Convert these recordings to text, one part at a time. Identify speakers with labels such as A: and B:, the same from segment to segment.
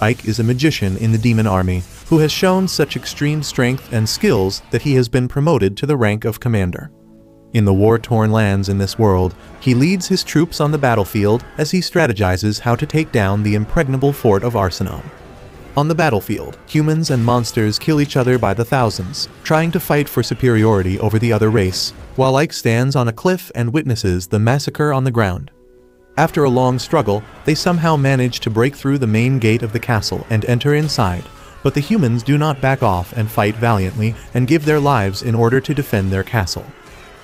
A: Ike is a magician in the demon army who has shown such extreme strength and skills that he has been promoted to the rank of commander. In the war-torn lands in this world, he leads his troops on the battlefield as he strategizes how to take down the impregnable fort of Arsenal. On the battlefield, humans and monsters kill each other by the thousands, trying to fight for superiority over the other race, while Ike stands on a cliff and witnesses the massacre on the ground. After a long struggle, they somehow manage to break through the main gate of the castle and enter inside, but the humans do not back off and fight valiantly and give their lives in order to defend their castle.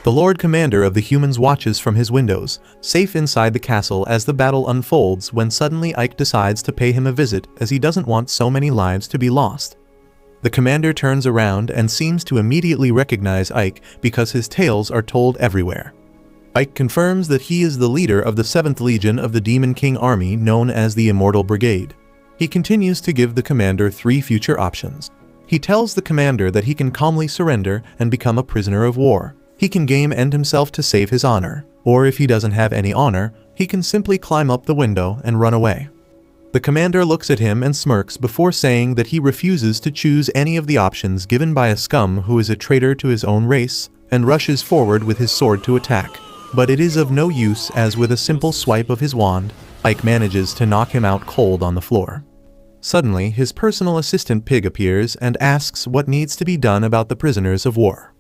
A: The Lord Commander of the humans watches from his windows, safe inside the castle as the battle unfolds, when suddenly Ike decides to pay him a visit as he doesn't want so many lives to be lost. The commander turns around and seems to immediately recognize Ike because his tales are told everywhere. Ike confirms that he is the leader of the 7th Legion of the Demon King army known as the Immortal Brigade. He continues to give the commander 3 future options. He tells the commander that he can calmly surrender and become a prisoner of war. He can game end himself to save his honor, or if he doesn't have any honor, he can simply climb up the window and run away. The commander looks at him and smirks before saying that he refuses to choose any of the options given by a scum who is a traitor to his own race, and rushes forward with his sword to attack. But it is of no use, as with a simple swipe of his wand, Ike manages to knock him out cold on the floor. Suddenly, his personal assistant Pig appears and asks what needs to be done about the prisoners of war.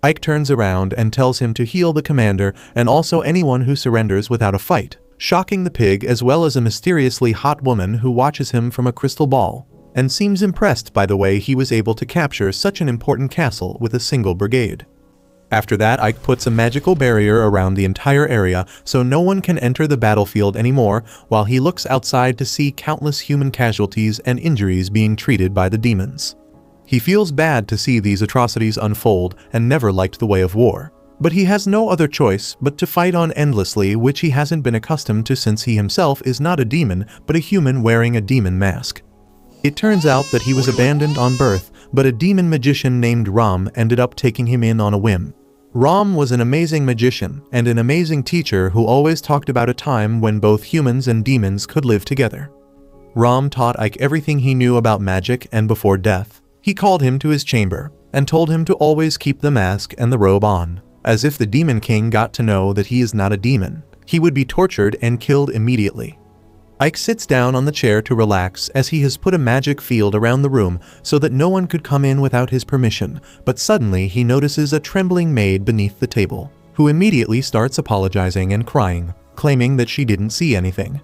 A: Ike turns around and tells him to heal the commander and also anyone who surrenders without a fight, shocking the pig as well as a mysteriously hot woman who watches him from a crystal ball, and seems impressed by the way he was able to capture such an important castle with a single brigade. After that, Ike puts a magical barrier around the entire area so no one can enter the battlefield anymore, while he looks outside to see countless human casualties and injuries being treated by the demons. He feels bad to see these atrocities unfold and never liked the way of war. But he has no other choice but to fight on endlessly, which he hasn't been accustomed to since he himself is not a demon but a human wearing a demon mask. It turns out that he was abandoned on birth, but a demon magician named Ram ended up taking him in on a whim. Ram was an amazing magician and an amazing teacher who always talked about a time when both humans and demons could live together. Ram taught Ike everything he knew about magic, and before death, he called him to his chamber and told him to always keep the mask and the robe on, as if the Demon King got to know that he is not a demon, he would be tortured and killed immediately. Ike sits down on the chair to relax as he has put a magic field around the room so that no one could come in without his permission, but suddenly he notices a trembling maid beneath the table, who immediately starts apologizing and crying, claiming that she didn't see anything.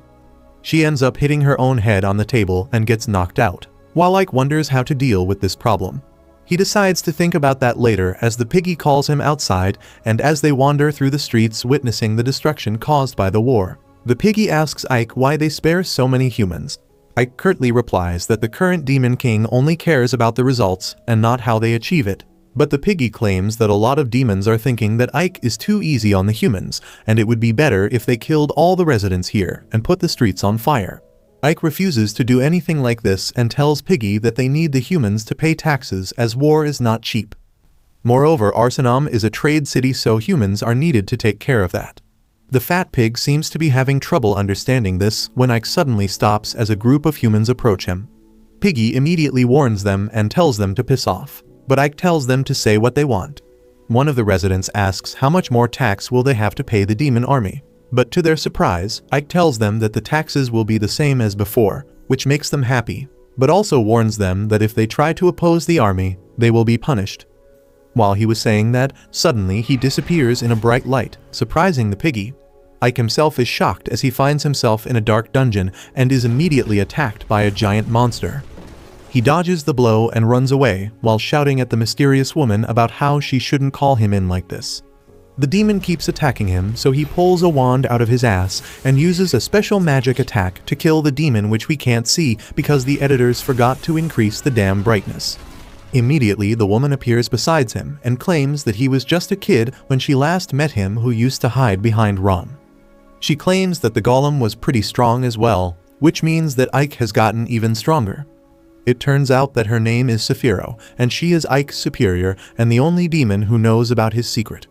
A: She ends up hitting her own head on the table and gets knocked out, while Ike wonders how to deal with this problem. He decides to think about that later as the piggy calls him outside, and as they wander through the streets witnessing the destruction caused by the war, the piggy asks Ike why they spare so many humans. Ike curtly replies that the current Demon King only cares about the results and not how they achieve it. But the piggy claims that a lot of demons are thinking that Ike is too easy on the humans, and it would be better if they killed all the residents here and put the streets on fire. Ike refuses to do anything like this and tells Piggy that they need the humans to pay taxes as war is not cheap. Moreover, Arsenal is a trade city, so humans are needed to take care of that. The fat pig seems to be having trouble understanding this when Ike suddenly stops as a group of humans approach him. Piggy immediately warns them and tells them to piss off, but Ike tells them to say what they want. One of the residents asks how much more tax will they have to pay the demon army. But to their surprise, Ike tells them that the taxes will be the same as before, which makes them happy, but also warns them that if they try to oppose the army, they will be punished. While he was saying that, suddenly he disappears in a bright light, surprising the piggy. Ike himself is shocked as he finds himself in a dark dungeon and is immediately attacked by a giant monster. He dodges the blow and runs away while shouting at the mysterious woman about how she shouldn't call him in like this. The demon keeps attacking him, so he pulls a wand out of his ass and uses a special magic attack to kill the demon, which we can't see because the editors forgot to increase the damn brightness. Immediately, the woman appears beside him and claims that he was just a kid when she last met him who used to hide behind Ron. She claims that the golem was pretty strong as well, which means that Ike has gotten even stronger. It turns out that her name is Saphiro, and she is Ike's superior and the only demon who knows about his secret.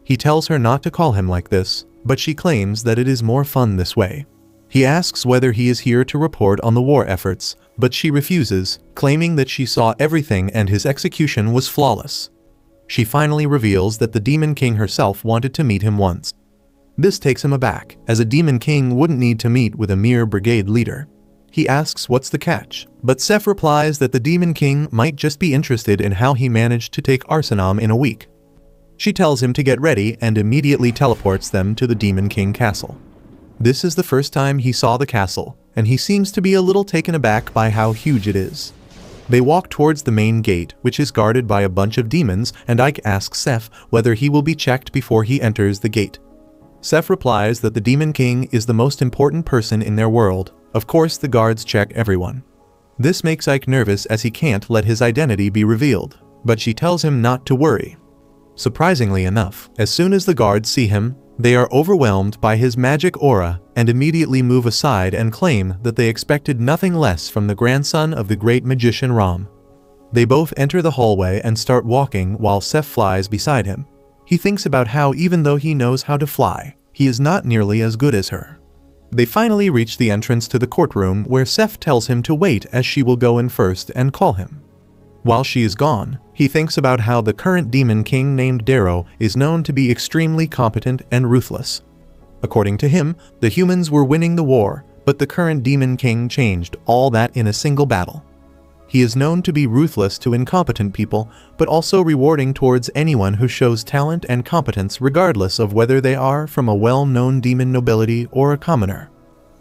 A: He tells her not to call him like this, but she claims that it is more fun this way. He asks whether he is here to report on the war efforts, But she refuses, claiming that she saw everything and his execution was flawless. She finally reveals that the Demon King herself wanted to meet him once. This takes him aback, as a Demon King wouldn't need to meet with a mere brigade leader. He asks what's the catch, but Seth replies that the Demon King might just be interested in how he managed to take Arsenam in a week. She tells him to get ready and immediately teleports them to the Demon King castle. This is the first time he saw the castle, and he seems to be a little taken aback by how huge it is. They walk towards the main gate, which is guarded by a bunch of demons, and Ike asks Seth whether he will be checked before he enters the gate. Seth replies that the Demon King is the most important person in their world. Of course, the guards check everyone. This makes Ike nervous as he can't let his identity be revealed, but she tells him not to worry. Surprisingly enough, as soon as the guards see him, they are overwhelmed by his magic aura and immediately move aside and claim that they expected nothing less from the grandson of the great magician Ram. They both enter the hallway and start walking while Seth flies beside him. He thinks about how even though he knows how to fly, he is not nearly as good as her. They finally reach the entrance to the courtroom where Seth tells him to wait as she will go in first and call him. While she is gone, he thinks about how the current Demon King named Darrow is known to be extremely competent and ruthless. According to him, the humans were winning the war, but the current Demon King changed all that in a single battle. He is known to be ruthless to incompetent people, but also rewarding towards anyone who shows talent and competence regardless of whether they are from a well-known demon nobility or a commoner.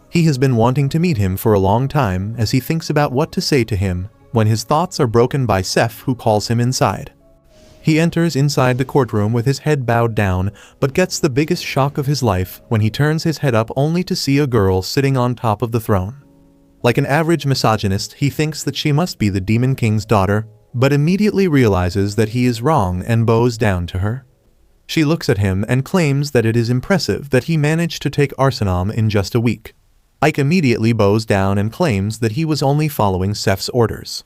A: He has been wanting to meet him for a long time as he thinks about what to say to him when his thoughts are broken by Seth, who calls him inside. He enters inside the courtroom with his head bowed down, but gets the biggest shock of his life when he turns his head up only to see a girl sitting on top of the throne. Like an average misogynist, he thinks that she must be the Demon King's daughter, but immediately realizes that he is wrong and bows down to her. She looks at him and claims that it is impressive that he managed to take Arsenam in just a week. Ike immediately bows down and claims that he was only following Seth's orders.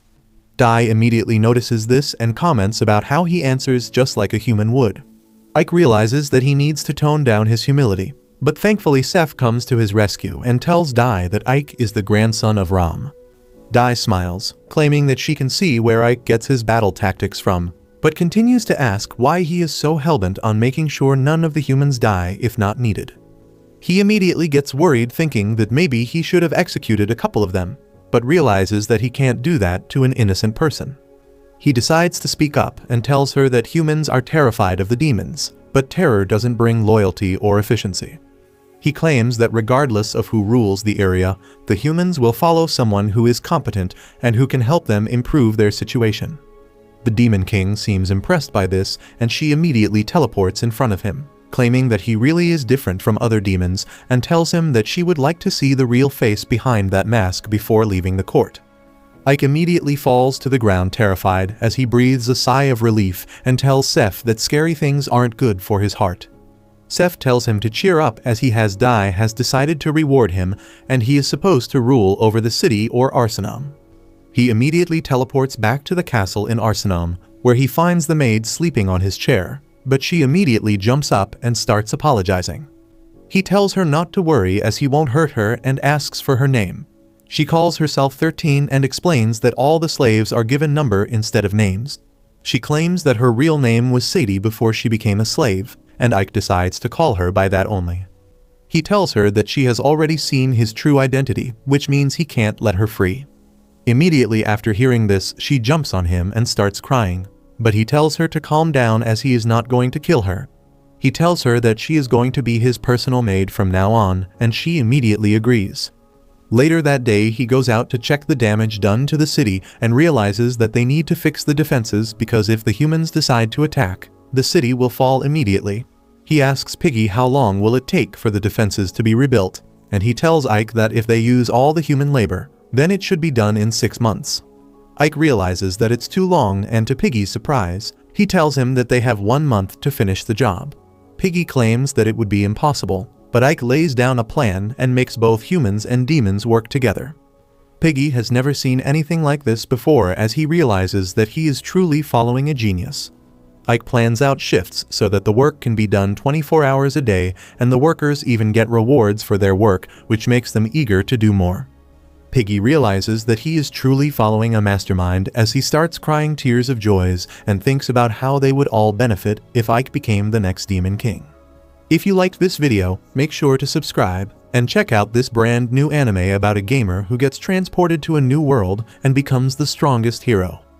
A: Dai immediately notices this and comments about how he answers just like a human would. Ike realizes that he needs to tone down his humility, but thankfully Seth comes to his rescue and tells Dai that Ike is the grandson of Ram. Dai smiles, claiming that she can see where Ike gets his battle tactics from, but continues to ask why he is so hellbent on making sure none of the humans die if not needed. He immediately gets worried, thinking that maybe he should have executed a couple of them, but realizes that he can't do that to an innocent person. He decides to speak up and tells her that humans are terrified of the demons, but terror doesn't bring loyalty or efficiency. He claims that regardless of who rules the area, the humans will follow someone who is competent and who can help them improve their situation. The Demon King seems impressed by this, and she immediately teleports in front of him, claiming that he really is different from other demons, and tells him that she would like to see the real face behind that mask before leaving the court. Ike immediately falls to the ground terrified as he breathes a sigh of relief and tells Seth that scary things aren't good for his heart. Seth tells him to cheer up as Dai has decided to reward him and he is supposed to rule over the city or Arsenam. He immediately teleports back to the castle in Arsenam, where he finds the maid sleeping on his chair, but she immediately jumps up and starts apologizing. He tells her not to worry as he won't hurt her and asks for her name. She calls herself 13 and explains that all the slaves are given number instead of names. She claims that her real name was Sadie before she became a slave, and Ike decides to call her by that only. He tells her that she has already seen his true identity, which means he can't let her free. Immediately after hearing this, she jumps on him and starts crying, but he tells her to calm down as he is not going to kill her. He tells her that she is going to be his personal maid from now on, and she immediately agrees. Later that day, he goes out to check the damage done to the city and realizes that they need to fix the defenses because if the humans decide to attack, the city will fall immediately. He asks Piggy how long will it take for the defenses to be rebuilt, and he tells Ike that if they use all the human labor, then it should be done in 6 months. Ike realizes that it's too long, and to Piggy's surprise, he tells him that they have 1 month to finish the job. Piggy claims that it would be impossible, but Ike lays down a plan and makes both humans and demons work together. Piggy has never seen anything like this before as he realizes that he is truly following a genius. Ike plans out shifts so that the work can be done 24 hours a day, and the workers even get rewards for their work, which makes them eager to do more. Piggy realizes that he is truly following a mastermind as he starts crying tears of joys and thinks about how they would all benefit if Ike became the next Demon King. If you liked this video, make sure to subscribe and check out this brand new anime about a gamer who gets transported to a new world and becomes the strongest hero.